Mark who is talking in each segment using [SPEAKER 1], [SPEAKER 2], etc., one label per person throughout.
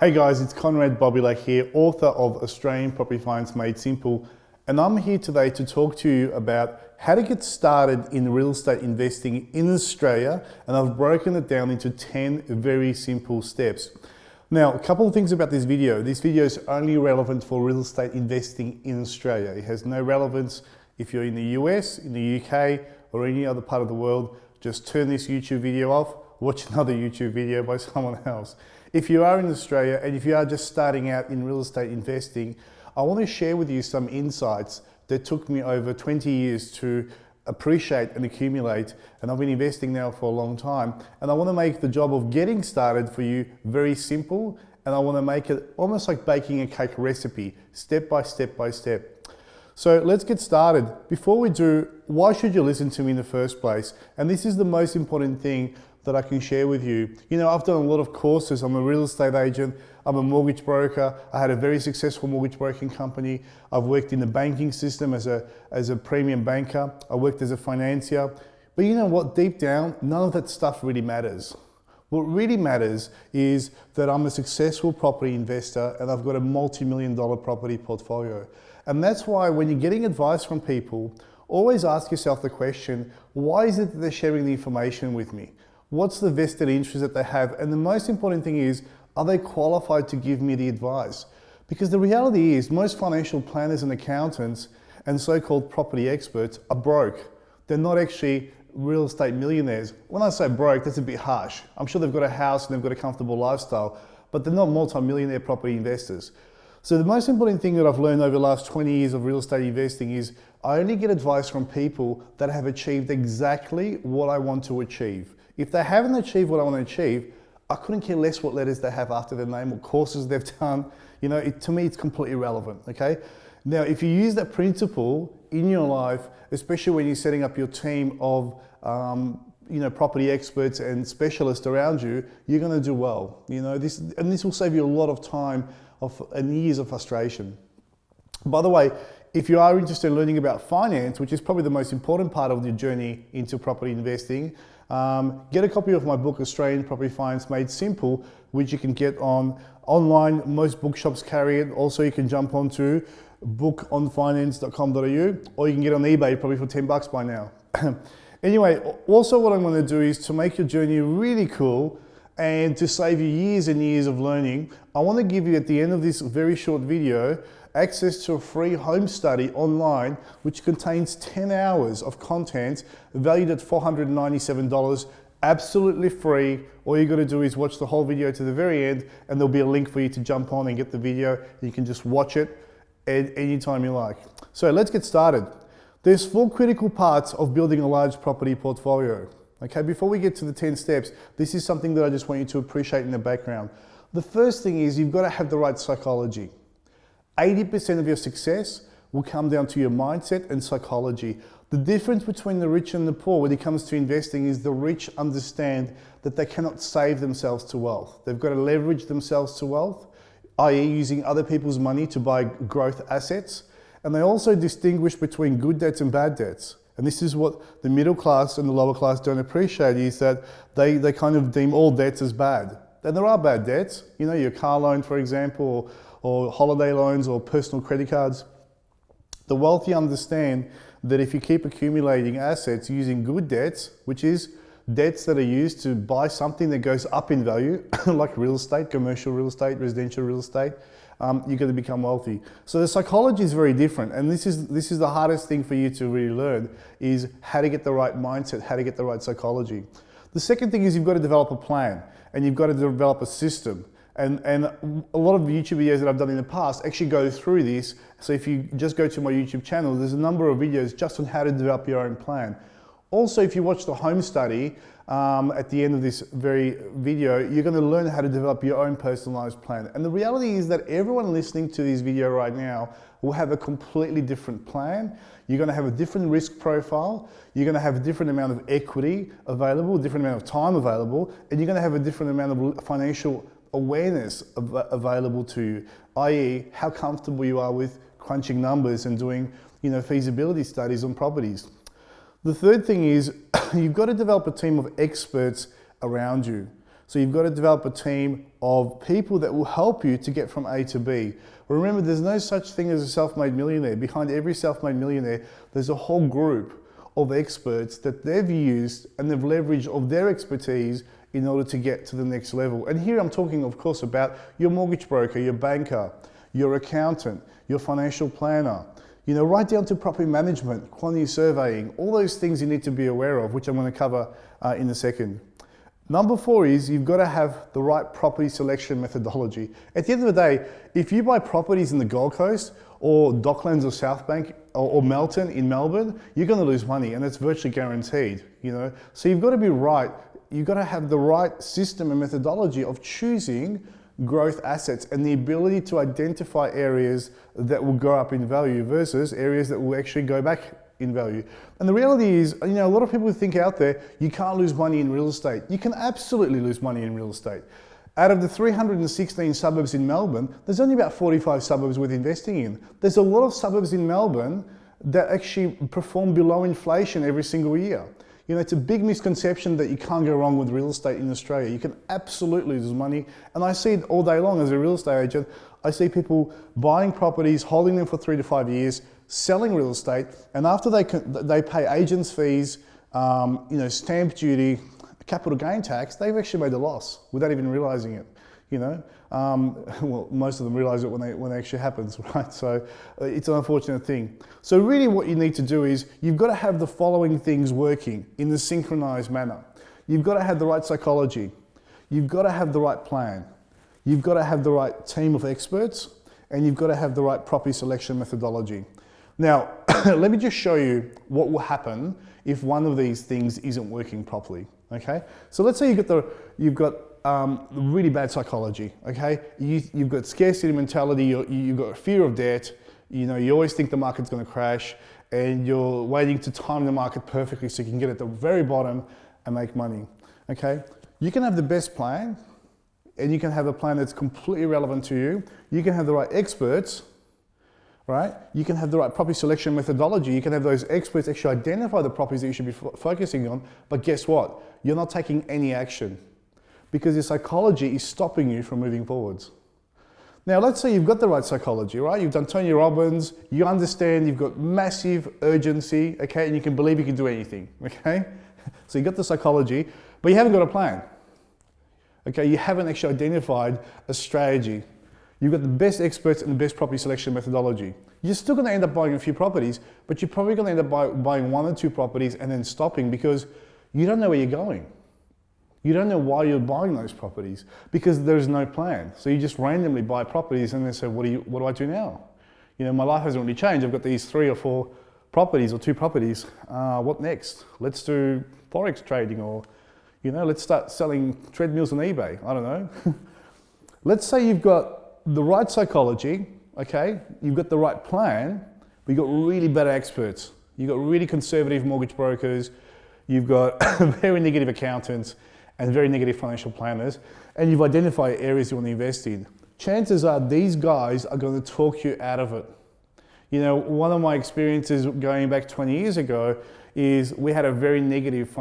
[SPEAKER 1] Hey guys, it's Konrad Bobilak here, author of Australian Property Finance Made Simple, and I'm here today to talk to you about how to get started in real estate investing in Australia, and I've broken it down into 10 very simple steps. Now, a couple of things about this video. This video is only relevant for real estate investing in Australia. It has no relevance if you're in the US, in the UK, or any other part of the world. Just turn this YouTube video off, watch another YouTube video by someone else. If you are in Australia and if you are just starting out in real estate investing, I want to share with you some insights that took me over 20 years to appreciate and accumulate, and I've been investing now for a long time, and I want to make the job of getting started for you very simple, and I want to make it almost like baking a cake recipe, step by step by step. So let's get started. Before we do, why should you listen to me in the first place? And this is the most important thing that I can share with you. You know, I've done a lot of courses. I'm a real estate agent. I'm a mortgage broker. I had a very successful mortgage broking company. I've worked in the banking system as a premium banker. I worked as a financier. But you know what? Deep down, none of that stuff really matters. What really matters is that I'm a successful property investor and I've got a multi-million-dollar property portfolio. And that's why when you're getting advice from people, always ask yourself the question, why is it that they're sharing the information with me? What's the vested interest that they have? And the most important thing is, are they qualified to give me the advice? Because the reality is most financial planners and accountants and so-called property experts are broke. They're not actually real estate millionaires. When I say broke, that's a bit harsh. I'm sure they've got a house and they've got a comfortable lifestyle, but they're not multi-millionaire property investors. So the most important thing that I've learned over the last 20 years of real estate investing is I only get advice from people that have achieved exactly what I want to achieve. If they haven't achieved what I want to achieve, I couldn't care less what letters they have after their name or courses they've done. You know, to me, it's completely irrelevant, okay? Now, if you use that principle in your life, especially when you're setting up your team of property experts and specialists around you, you're going to do well. You know, this will save you a lot of time and years of frustration. By the way, if you are interested in learning about finance, which is probably the most important part of your journey into property investing, get a copy of my book, Australian Property Finance Made Simple, which you can get online. Most bookshops carry it. Also, you can jump onto bookonfinance.com.au, or you can get on eBay probably for $10 by now. Anyway, also what I'm going to do is to make your journey really cool and to save you years and years of learning, I want to give you at the end of this very short video access to a free home study online which contains 10 hours of content valued at $497, absolutely free. All you got to do is watch the whole video to the very end and there'll be a link for you to jump on and get the video. You can just watch it at any time you like. So let's get started. There's 4 critical parts of building a large property portfolio. Okay, before we get to the 10 steps, this is something that I just want you to appreciate in the background. The first thing is you've got to have the right psychology. 80% of your success will come down to your mindset and psychology. The difference between the rich and the poor when it comes to investing is the rich understand that they cannot save themselves to wealth. They've got to leverage themselves to wealth, i.e. using other people's money to buy growth assets. And they also distinguish between good debts and bad debts. And this is what the middle class and the lower class don't appreciate, is that they kind of deem all debts as bad. And there are bad debts, you know, your car loan, for example, or holiday loans or personal credit cards. The wealthy understand that if you keep accumulating assets using good debts, which is debts that are used to buy something that goes up in value, like real estate, commercial real estate, residential real estate, you're going to become wealthy. So the psychology is very different, and this is the hardest thing for you to really learn, is how to get the right mindset, how to get the right psychology. The second thing is you've got to develop a plan, and you've got to develop a system. And a lot of YouTube videos that I've done in the past actually go through this. So if you just go to my YouTube channel, there's a number of videos just on how to develop your own plan. Also, if you watch the home study at the end of this very video, you're going to learn how to develop your own personalized plan. And the reality is that everyone listening to this video right now will have a completely different plan. You're going to have a different risk profile. You're going to have a different amount of equity available, a different amount of time available, and you're going to have a different amount of financial awareness available to you, i.e. how comfortable you are with crunching numbers and doing feasibility studies on properties. The third thing is you've got to develop a team of experts around you. So you've got to develop a team of people that will help you to get from A to B. Remember, there's no such thing as a self-made millionaire. Behind every self-made millionaire, there's a whole group of experts that they've used and they've leveraged of their expertise in order to get to the next level. And here I'm talking, of course, about your mortgage broker, your banker, your accountant, your financial planner, right down to property management, quantity surveying, all those things you need to be aware of, which I'm going to cover in a second. Number 4 is you've got to have the right property selection methodology. At the end of the day, if you buy properties in the Gold Coast or Docklands or South Bank or Melton in Melbourne, you're going to lose money, and that's virtually guaranteed. So you've got to be right. You've got to have the right system and methodology of choosing growth assets and the ability to identify areas that will go up in value versus areas that will actually go back in value. And the reality is, a lot of people think out there, you can't lose money in real estate. You can absolutely lose money in real estate. Out of the 316 suburbs in Melbourne, there's only about 45 suburbs worth investing in. There's a lot of suburbs in Melbourne that actually perform below inflation every single year. It's a big misconception that you can't go wrong with real estate in Australia. You can absolutely lose money. And I see it all day long as a real estate agent. I see people buying properties, holding them for 3 to 5 years, selling real estate, and after they pay agents' fees, stamp duty, capital gain tax, they've actually made a loss without even realizing it. Well, most of them realize it when it actually happens, right? So it's an unfortunate thing. So really what you need to do is you've got to have the following things working in the synchronized manner. You've got to have the right psychology. You've got to have the right plan. You've got to have the right team of experts, and you've got to have the right property selection methodology. Now, let me just show you what will happen if one of these things isn't working properly, okay? So let's say you've got really bad psychology, okay? You've got scarcity mentality, you've got fear of debt, you always think the market's gonna crash, and you're waiting to time the market perfectly so you can get at the very bottom and make money, okay? You can have the best plan, and you can have a plan that's completely relevant to you. You can have the right experts, right? You can have the right property selection methodology. You can have those experts actually identify the properties that you should be focusing on, but guess what? You're not taking any action because your psychology is stopping you from moving forwards. Now, let's say you've got the right psychology, right? You've done Tony Robbins, you understand you've got massive urgency, okay? And you can believe you can do anything, okay? So you've got the psychology, but you haven't got a plan, okay? You haven't actually identified a strategy. You've got the best experts and the best property selection methodology. You're still going to end up buying a few properties, but you're probably going to end up buying 1 or 2 properties and then stopping because you don't know where you're going. You don't know why you're buying those properties because there's no plan. So you just randomly buy properties and then say, what do I do now? My life hasn't really changed. I've got these 3 or 4 properties or 2 properties. What next? Let's do Forex trading or, let's start selling treadmills on eBay. I don't know. Let's say you've got the right psychology, okay? You've got the right plan, but you've got really bad experts. You've got really conservative mortgage brokers. You've got very negative accountants and very negative financial planners, and you've identified areas you want to invest in. Chances are these guys are going to talk you out of it. One of my experiences going back 20 years ago is we had a very negative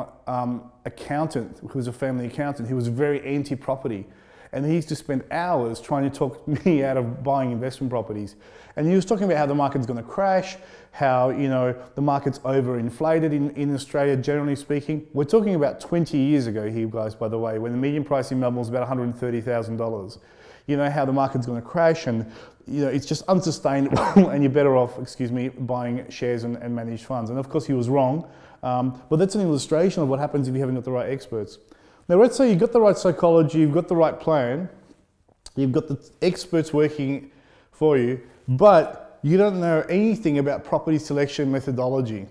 [SPEAKER 1] accountant who was a family accountant who was very anti-property. And he used to spend hours trying to talk me out of buying investment properties. And he was talking about how the market's going to crash, how the market's overinflated in Australia, generally speaking. We're talking about 20 years ago here, guys, by the way, when the median price in Melbourne was about $130,000. How the market's going to crash and it's just unsustainable and you're better off, buying shares and managed funds. And of course he was wrong, but that's an illustration of what happens if you haven't got the right experts. Now, let's say you've got the right psychology, you've got the right plan, you've got the experts working for you, but you don't know anything about property selection methodology,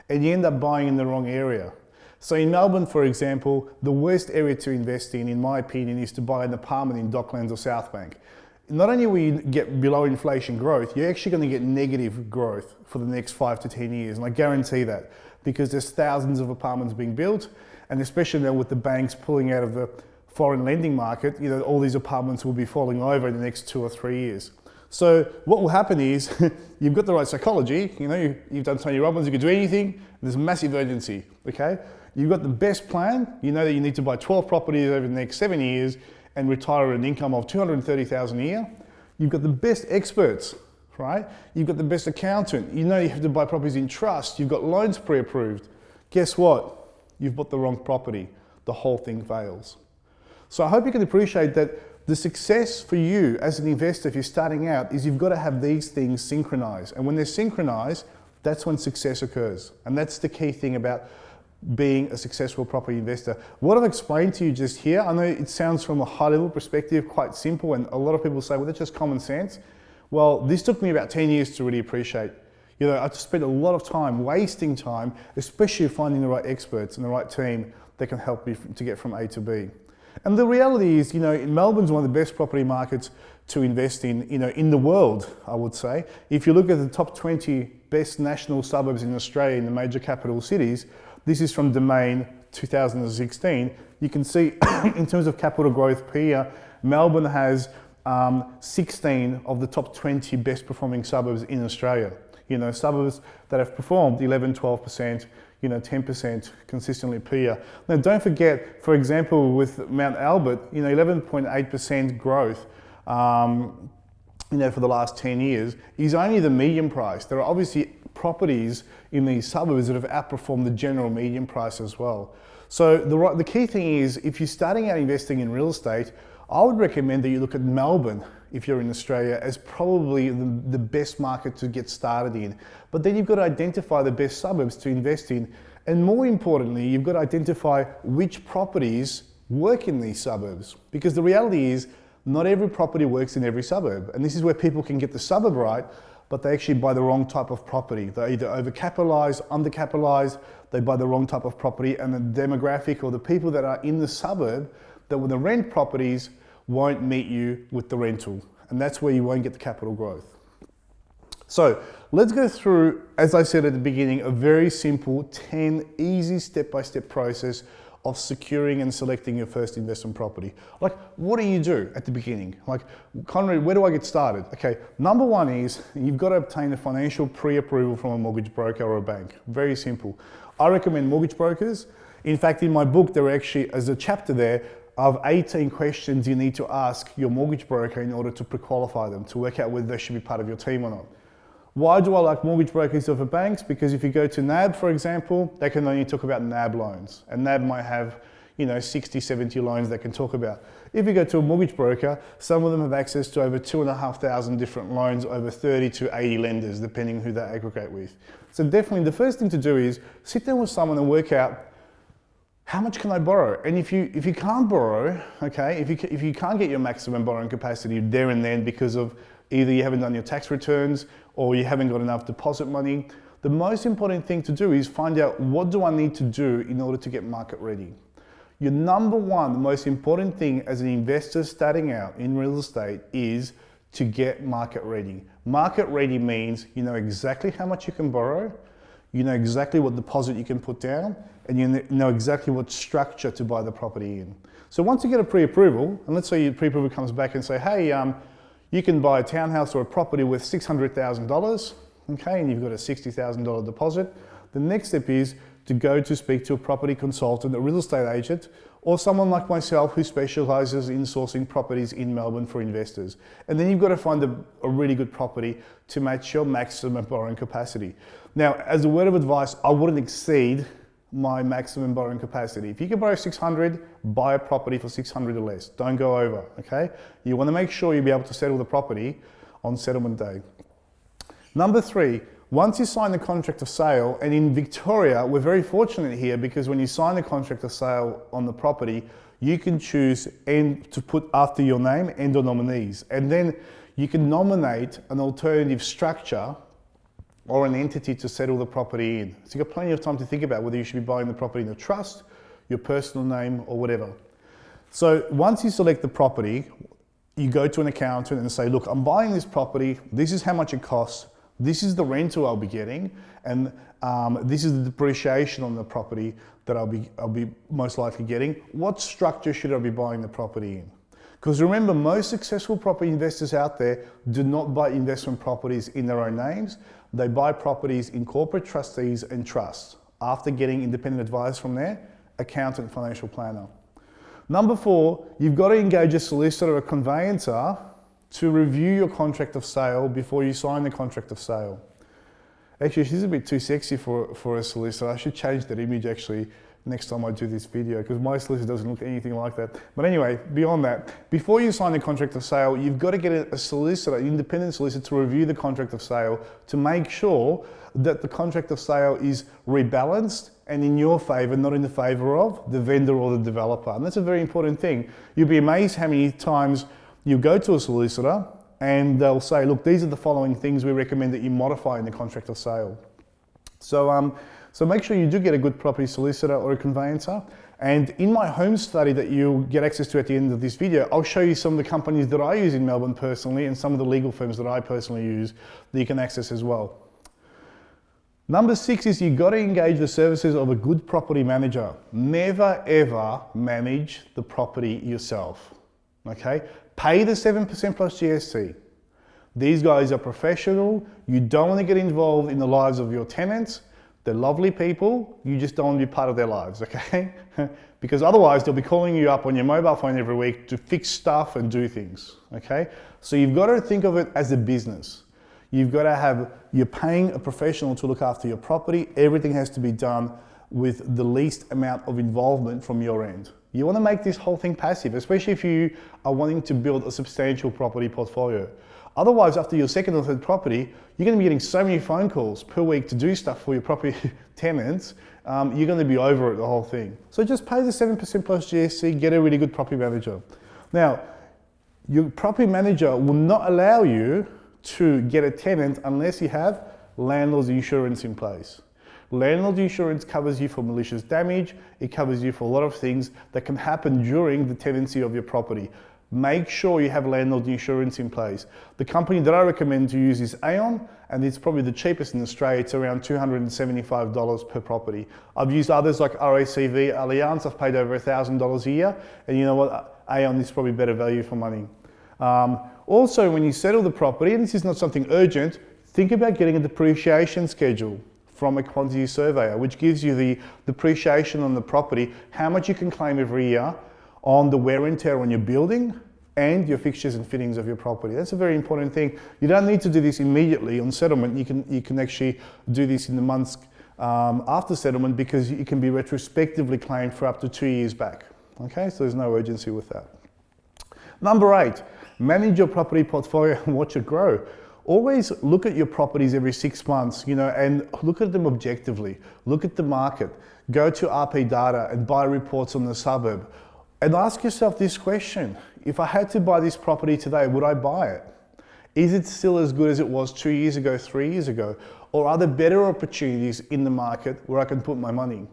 [SPEAKER 1] and you end up buying in the wrong area. So in Melbourne, for example, the worst area to invest in my opinion, is to buy an apartment in Docklands or South Bank. Not only will you get below inflation growth, you're actually going to get negative growth for the next 5 to 10 years, and I guarantee that, because there's thousands of apartments being built, and especially now with the banks pulling out of the foreign lending market, all these apartments will be falling over in the next 2 or 3 years. So what will happen is you've got the right psychology, you've done Tony Robbins, you can do anything, there's massive urgency, okay? You've got the best plan. You know that you need to buy 12 properties over the next 7 years and retire at an income of $230,000 a year. You've got the best experts, right? You've got the best accountant. You know you have to buy properties in trust. You've got loans pre-approved. Guess what? You've bought the wrong property. The whole thing fails. So I hope you can appreciate that the success for you as an investor, if you're starting out, is you've got to have these things synchronized. And when they're synchronized, that's when success occurs. And that's the key thing about being a successful property investor. What I've explained to you just here, I know it sounds from a high level perspective quite simple, and a lot of people say, well, that's just common sense. Well, this took me about 10 years to really appreciate. You know, I just spent a lot of time, wasting time, especially finding the right experts and the right team that can help me to get from A to B. And the reality is, you know, Melbourne's one of the best property markets to invest in, you know, in the world, I would say. If you look at the top 20 best national suburbs in Australia, in the major capital cities, this is from Domain 2016. You can see in terms of capital growth per year, Melbourne has 16 of the top 20 best performing suburbs in Australia. You know, suburbs that have performed 11, 12%, you know, 10% consistently per year. Now, don't forget, for example, with Mount Albert, you know, 11.8% growth, you know, for the last 10 years is only the median price. There are obviously properties in these suburbs that have outperformed the general median price as well. So the key thing is, if you're starting out investing in real estate, I would recommend that you look at Melbourne, if you're in Australia, as probably the best market to get started in. But then you've got to identify the best suburbs to invest in. And more importantly, you've got to identify which properties work in these suburbs. Because the reality is, not every property works in every suburb. And this is where people can get the suburb right, but they actually buy the wrong type of property. They're either overcapitalized, undercapitalized, they buy the wrong type of property, and the demographic or the people that are in the suburb that when the rent properties won't meet you with the rental. And that's where you won't get the capital growth. So let's go through, as I said at the beginning, a very simple 10 easy step-by-step process of securing and selecting your first investment property. Like, what do you do at the beginning? Like, Konrad, where do I get started? Okay, number one is you've got to obtain a financial pre-approval from a mortgage broker or a bank. Very simple. I recommend mortgage brokers. In fact, in my book, there are actually, as a chapter there, of 18 questions you need to ask your mortgage broker in order to pre-qualify them, to work out whether they should be part of your team or not. Why do I like mortgage brokers over banks? Because if you go to NAB, for example, they can only talk about NAB loans. And NAB might have, you know, 60, 70 loans they can talk about. If you go to a mortgage broker, some of them have access to over 2,500 different loans, over 30 to 80 lenders, depending who they aggregate with. So definitely the first thing to do is sit down with someone and work out, how much can I borrow? And if you can't borrow, okay, if you can't get your maximum borrowing capacity there and then because of either you haven't done your tax returns or you haven't got enough deposit money, the most important thing to do is find out, what do I need to do in order to get market ready? Your number one, the most important thing as an investor starting out in real estate is to get market ready. Market ready means you know exactly how much you can borrow, you know exactly what deposit you can put down, and you know exactly what structure to buy the property in. So once you get a pre-approval, and let's say your pre-approval comes back and say, hey, you can buy a townhouse or a property worth $600,000, okay, and you've got a $60,000 deposit. The next step is to go to speak to a property consultant, a real estate agent, or someone like myself who specializes in sourcing properties in Melbourne for investors. And then you've got to find a really good property to match your maximum borrowing capacity. Now, as a word of advice, I wouldn't exceed my maximum borrowing capacity. If you can borrow 600, buy a property for 600 or less. Don't go over, okay? You want to make sure you'll be able to settle the property on settlement day. Number three, once you sign the contract of sale, and in Victoria, we're very fortunate here because when you sign the contract of sale on the property, you can choose to put after your name and or nominees. And then you can nominate an alternative structure or an entity to settle the property in. So you've got plenty of time to think about whether you should be buying the property in a trust, your personal name, or whatever. So once you select the property, you go to an accountant and say, look, I'm buying this property, this is how much it costs, this is the rental I'll be getting, and this is the depreciation on the property that I'll be most likely getting. What structure should I be buying the property in? Because remember, most successful property investors out there do not buy investment properties in their own names. They buy properties in corporate trustees and trusts. after getting independent advice from their accountant, financial planner. Number 4, you've got to engage a solicitor or a conveyancer to review your contract of sale before you sign the contract of sale. Actually, she's a bit too sexy for a solicitor. I should change that image actually next time I do this video, because my solicitor doesn't look anything like that. But anyway, beyond that, before you sign the contract of sale, you've got to get a solicitor, an independent solicitor, to review the contract of sale to make sure that the contract of sale is rebalanced and in your favor, not in the favor of the vendor or the developer. And that's a very important thing. You'll be amazed how many times you go to a solicitor and they'll say, look, these are the following things we recommend that you modify in the contract of sale. So make sure you do get a good property solicitor or a conveyancer. And in my home study that you'll get access to at the end of this video, I'll show you some of the companies that I use in Melbourne personally and some of the legal firms that I personally use that you can access as well. Number 6 is you've got to engage the services of a good property manager. Never ever manage the property yourself, okay? Pay the 7% plus GST. These guys are professional. You don't want to get involved in the lives of your tenants. They're lovely people. You just don't want to be part of their lives, okay? Because otherwise they'll be calling you up on your mobile phone every week to fix stuff and do things, okay? So you've got to think of it as a business. You've got to have, you're paying a professional to look after your property. Everything has to be done with the least amount of involvement from your end. You want to make this whole thing passive, especially if you are wanting to build a substantial property portfolio. Otherwise, after your second or third property, you're going to be getting so many phone calls per week to do stuff for your property tenants, you're going to be over it, the whole thing. So just pay the 7% plus GST, get a really good property manager. Now, your property manager will not allow you to get a tenant unless you have landlord's insurance in place. Landlord insurance covers you for malicious damage. It covers you for a lot of things that can happen during the tenancy of your property. Make sure you have landlord insurance in place. The company that I recommend to use is Aon, and it's probably the cheapest in Australia. It's around $275 per property. I've used others like RACV, Allianz. I've paid over $1,000 a year, and you know what? Aon is probably better value for money. Also, when you settle the property, and this is not something urgent, think about getting a depreciation schedule from a quantity surveyor, which gives you the depreciation on the property, how much you can claim every year on the wear and tear on your building and your fixtures and fittings of your property. That's a very important thing. You don't need to do this immediately on settlement. You can actually do this in the months after settlement, because it can be retrospectively claimed for up to 2 years back. Okay, so there's no urgency with that. Number 8, manage your property portfolio and watch it grow. Always look at your properties every 6 months, you know, and look at them objectively. Look at the market. Go to RP data and buy reports on the suburb. And ask yourself this question: if I had to buy this property today, would I buy it? Is it still as good as it was 2 years ago, 3 years ago? Or are there better opportunities in the market where I can put my money?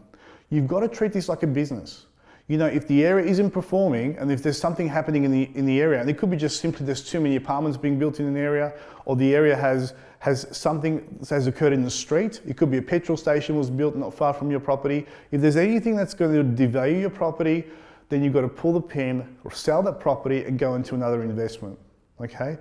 [SPEAKER 1] You've got to treat this like a business. You know, if the area isn't performing and if there's something happening in the area, and it could be just simply there's too many apartments being built in an area, or the area has something that has occurred in the street. It could be a petrol station was built not far from your property. If there's anything that's going to devalue your property, then you've got to pull the pin or sell that property and go into another investment, okay?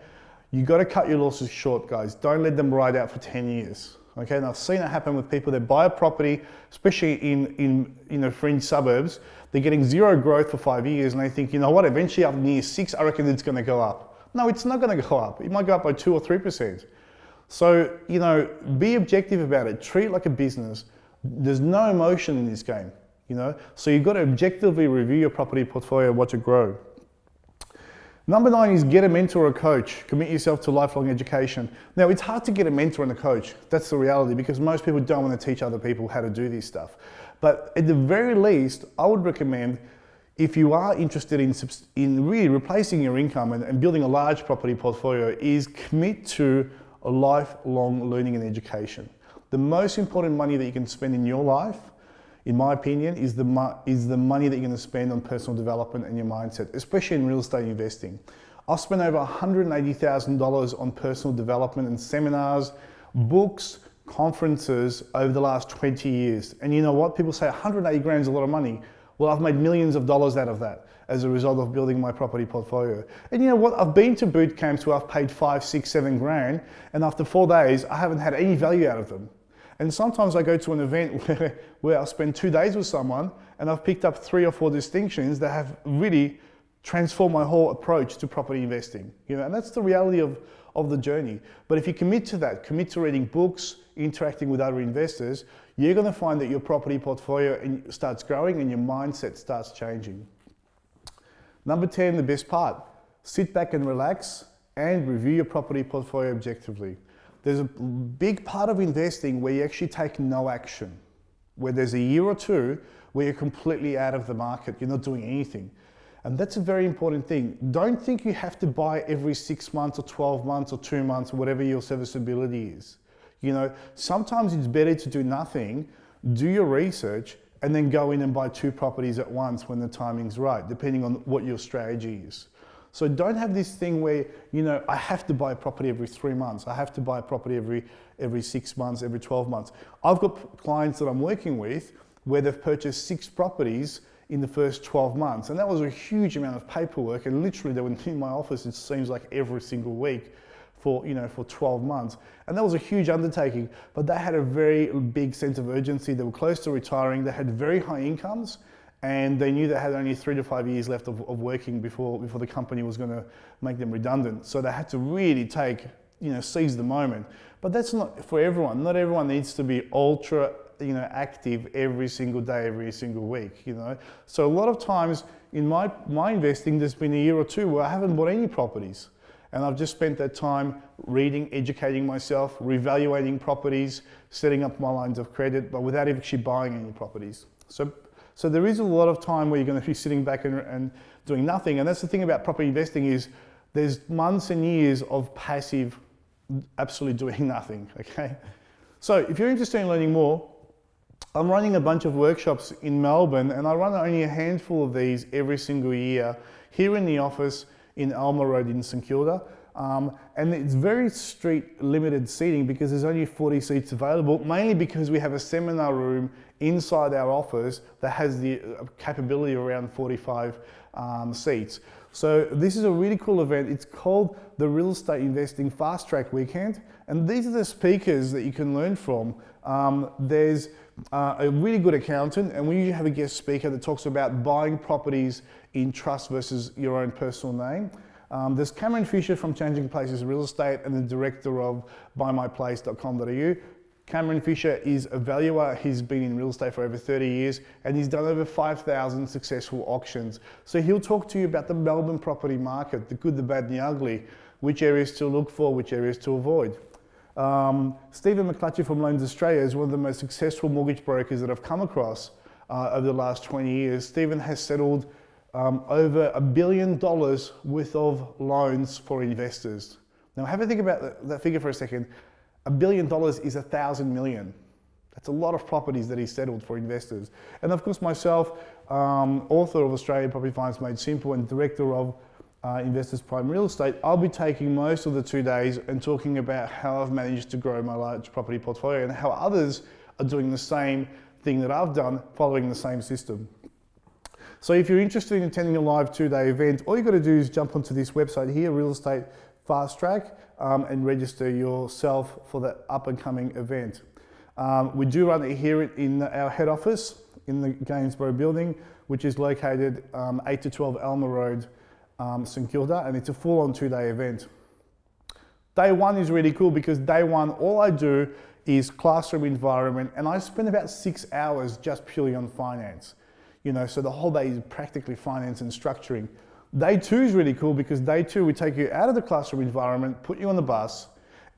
[SPEAKER 1] You've got to cut your losses short, guys. Don't let them ride out for 10 years, okay? And I've seen it happen with people that buy a property, especially in fringe suburbs. They're getting zero growth for 5 years, and they think, you know what, eventually after year 6, I reckon it's going to go up. No, it's not going to go up. It might go up by 2 or 3%. So, you know, be objective about it. Treat it like a business. There's no emotion in this game, you know? So you've got to objectively review your property portfolio and watch it grow. Number 9 is get a mentor or a coach. Commit yourself to lifelong education. Now, it's hard to get a mentor and a coach. That's the reality, because most people don't want to teach other people how to do this stuff. But at the very least, I would recommend, if you are interested in really replacing your income and building a large property portfolio, is commit to a lifelong learning and education. The most important money that you can spend in your life, in my opinion, is the money that you're going to spend on personal development and your mindset, especially in real estate investing. I've spent over $180,000 on personal development and seminars, books, conferences over the last 20 years. And you know what? People say 180 grand is a lot of money. Well, I've made millions of dollars out of that as a result of building my property portfolio. And you know what? I've been to boot camps where I've paid 5, 6, 7 grand, and after 4 days, I haven't had any value out of them. And sometimes I go to an event where I spend 2 days with someone and I've picked up 3 or 4 distinctions that have really transformed my whole approach to property investing. And that's the reality of the journey. But if you commit to that, commit to reading books, interacting with other investors, you're going to find that your property portfolio starts growing and your mindset starts changing. Number 10, the best part. Sit back and relax and review your property portfolio objectively. There's a big part of investing where you actually take no action, where there's a year or two where you're completely out of the market, you're not doing anything. And that's a very important thing. Don't think you have to buy every 6 months or 12 months or 2 months or whatever your serviceability is. Sometimes it's better to do nothing, do your research, and then go in and buy 2 properties at once when the timing's right, depending on what your strategy is. So don't have this thing where, I have to buy a property every 3 months. I have to buy a property every 6 months, every 12 months. I've got clients that I'm working with where they've purchased 6 properties in the first 12 months. And that was a huge amount of paperwork. And literally they were in my office, it seems like every single week for 12 months. And that was a huge undertaking, but they had a very big sense of urgency. They were close to retiring. They had very high incomes, and they knew they had only 3 to 5 years left of working before the company was going to make them redundant. So they had to really seize the moment. But that's not for everyone. Not everyone needs to be ultra active every single day, every single week. So a lot of times in my investing, there's been a year or two where I haven't bought any properties. And I've just spent that time reading, educating myself, revaluating properties, setting up my lines of credit, but without actually buying any properties. So there is a lot of time where you're going to be sitting back and doing nothing. And that's the thing about property investing is there's months and years of passive, absolutely doing nothing, okay? So if you're interested in learning more, I'm running a bunch of workshops in Melbourne, and I run only a handful of these every single year here in the office in Alma Road in St Kilda. And it's very street limited seating because there's only 40 seats available, mainly because we have a seminar room inside our office that has the capability of around 45 seats. So this is a really cool event. It's called the Real Estate Investing Fast Track Weekend. And these are the speakers that you can learn from. There's a really good accountant, and we usually have a guest speaker that talks about buying properties in trust versus your own personal name. There's Cameron Fisher from Changing Places Real Estate and the director of buymyplace.com.au. Cameron Fisher is a valuer. He's been in real estate for over 30 years and he's done over 5,000 successful auctions. So he'll talk to you about the Melbourne property market, the good, the bad and the ugly, which areas to look for, which areas to avoid. Stephen McClutchy from Loans Australia is one of the most successful mortgage brokers that I've come across over the last 20 years. Stephen has settled over $1 billion worth of loans for investors. Now have a think about that figure for a second. $1 billion is 1,000 million. That's a lot of properties that he settled for investors. And of course myself, author of Australian Property Finance Made Simple and director of Investors Prime Real Estate, I'll be taking most of the 2 days and talking about how I've managed to grow my large property portfolio and how others are doing the same thing that I've done, following the same system. So if you're interested in attending a live 2-day event, all you got to do is jump onto this website here, Real Estate Fast Track, and register yourself for the up and coming event. We do run it here in our head office in the Gainsborough building, which is located 8 to 12 Alma Road, St Kilda, and it's a full-on 2-day event. Day one is really cool because day one, all I do is classroom environment, and I spend about 6 hours just purely on finance. So the whole day is practically finance and structuring. Day two is really cool because day two, we take you out of the classroom environment, put you on the bus,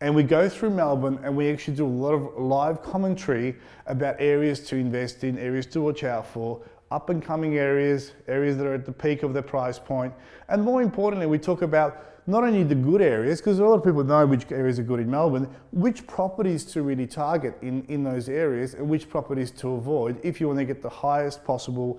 [SPEAKER 1] and we go through Melbourne and we actually do a lot of live commentary about areas to invest in, areas to watch out for, up and coming areas, areas that are at the peak of their price point. And more importantly, we talk about not only the good areas, because a lot of people know which areas are good in Melbourne, which properties to really target in those areas and which properties to avoid if you want to get the highest possible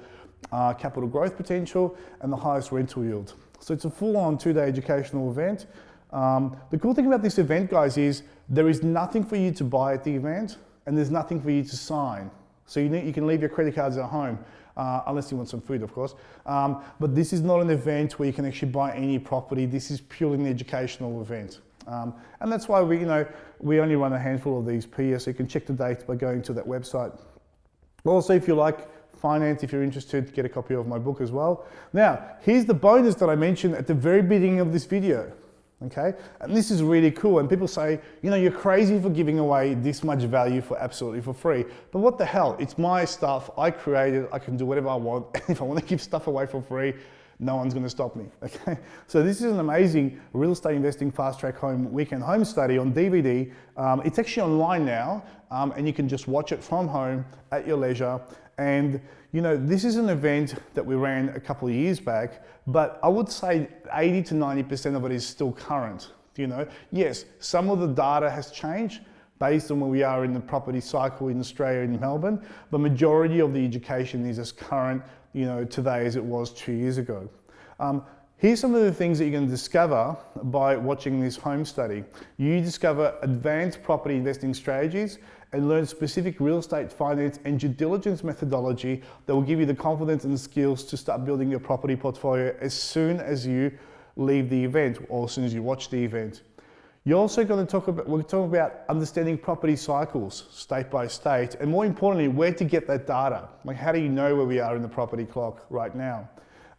[SPEAKER 1] capital growth potential and the highest rental yield. So it's a full-on 2-day educational event. The cool thing about this event, guys, is there is nothing for you to buy at the event and there's nothing for you to sign. So you can leave your credit cards at home, unless you want some food, of course. But this is not an event where you can actually buy any property. This is purely an educational event. And that's why we only run a handful of these per year, so you can check the dates by going to that website. Also, if you like finance, if you're interested, get a copy of my book as well. Now, here's the bonus that I mentioned at the very beginning of this video. Okay, and this is really cool, and people say, you're crazy for giving away this much value for absolutely for free. But what the hell, it's my stuff, I created, I can do whatever I want. If I want to give stuff away for free, no one's going to stop me. Okay, so this is an amazing real estate investing fast track home weekend home study on DVD. It's actually online now, and you can just watch it from home at your leisure. And this is an event that we ran a couple of years back, but I would say 80 to 90% of it is still current. Yes, some of the data has changed based on where we are in the property cycle in Australia and Melbourne, but majority of the education is as current, today as it was 2 years ago. Here's some of the things that you're going to discover by watching this home study. You discover advanced property investing strategies and learn specific real estate finance and due diligence methodology that will give you the confidence and skills to start building your property portfolio as soon as you leave the event or as soon as you watch the event. You're also going to we're talking about understanding property cycles state by state, and more importantly, where to get that data. Like, how do you know where we are in the property clock right now?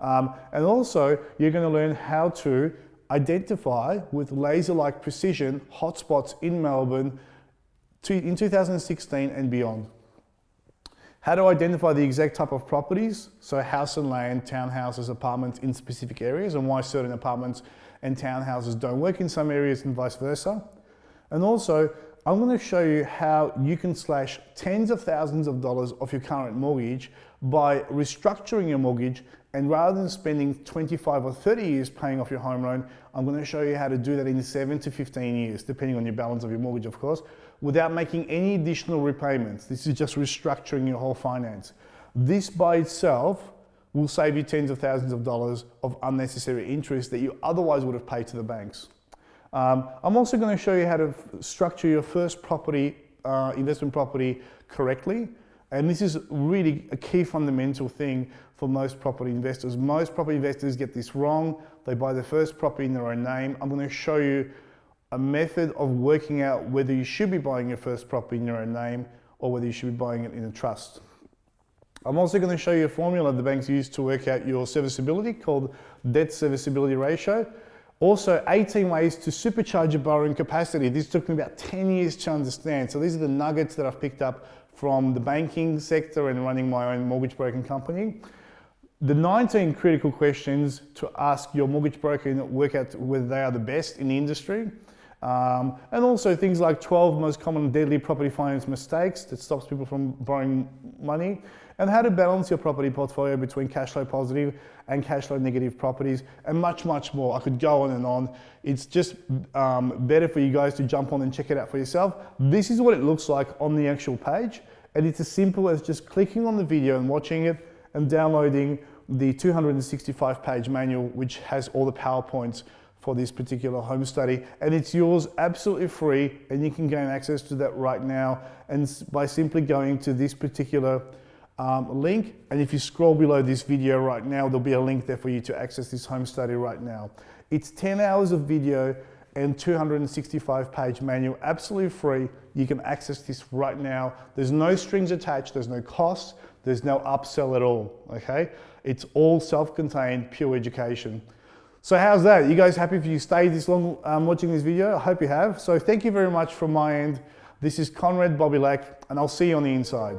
[SPEAKER 1] And also, you're going to learn how to identify with laser-like precision hotspots in Melbourne in 2016 and beyond. How to identify the exact type of properties, so house and land, townhouses, apartments in specific areas, and why certain apartments and townhouses don't work in some areas and vice versa. And also, I'm going to show you how you can slash tens of thousands of dollars off your current mortgage by restructuring your mortgage, and rather than spending 25 or 30 years paying off your home loan, I'm going to show you how to do that in 7 to 15 years, depending on your balance of your mortgage, of course, without making any additional repayments. This is just restructuring your whole finance. This by itself will save you tens of thousands of dollars of unnecessary interest that you otherwise would have paid to the banks. I'm also going to show you how to structure your first property, investment property correctly. And this is really a key fundamental thing for most property investors. Most property investors get this wrong. They buy their first property in their own name. I'm going to show you a method of working out whether you should be buying your first property in your own name or whether you should be buying it in a trust. I'm also going to show you a formula the banks use to work out your serviceability called debt serviceability ratio. Also, 18 ways to supercharge your borrowing capacity. This took me about 10 years to understand. So these are the nuggets that I've picked up from the banking sector and running my own mortgage broking company. The 19 critical questions to ask your mortgage broker and work out whether they are the best in the industry. And also things like 12 most common deadly property finance mistakes that stops people from borrowing money, and how to balance your property portfolio between cash flow positive and cash flow negative properties, and much, much more. I could go on and on. It's just better for you guys to jump on and check it out for yourself. This is what it looks like on the actual page, and it's as simple as just clicking on the video and watching it and downloading the 265-page manual, which has all the PowerPoints for this particular home study, and it's yours absolutely free, and you can gain access to that right now, and by simply going to this particular link, and if you scroll below this video right now, there'll be a link there for you to access this home study right now. It's 10 hours of video and 265-page manual, absolutely free. You can access this right now. There's no strings attached, there's no cost, there's no upsell at all, okay? It's all self-contained, pure education. So how's that? You guys happy if you stayed this long watching this video? I hope you have. So thank you very much from my end. This is Konrad Bobilak, and I'll see you on the inside.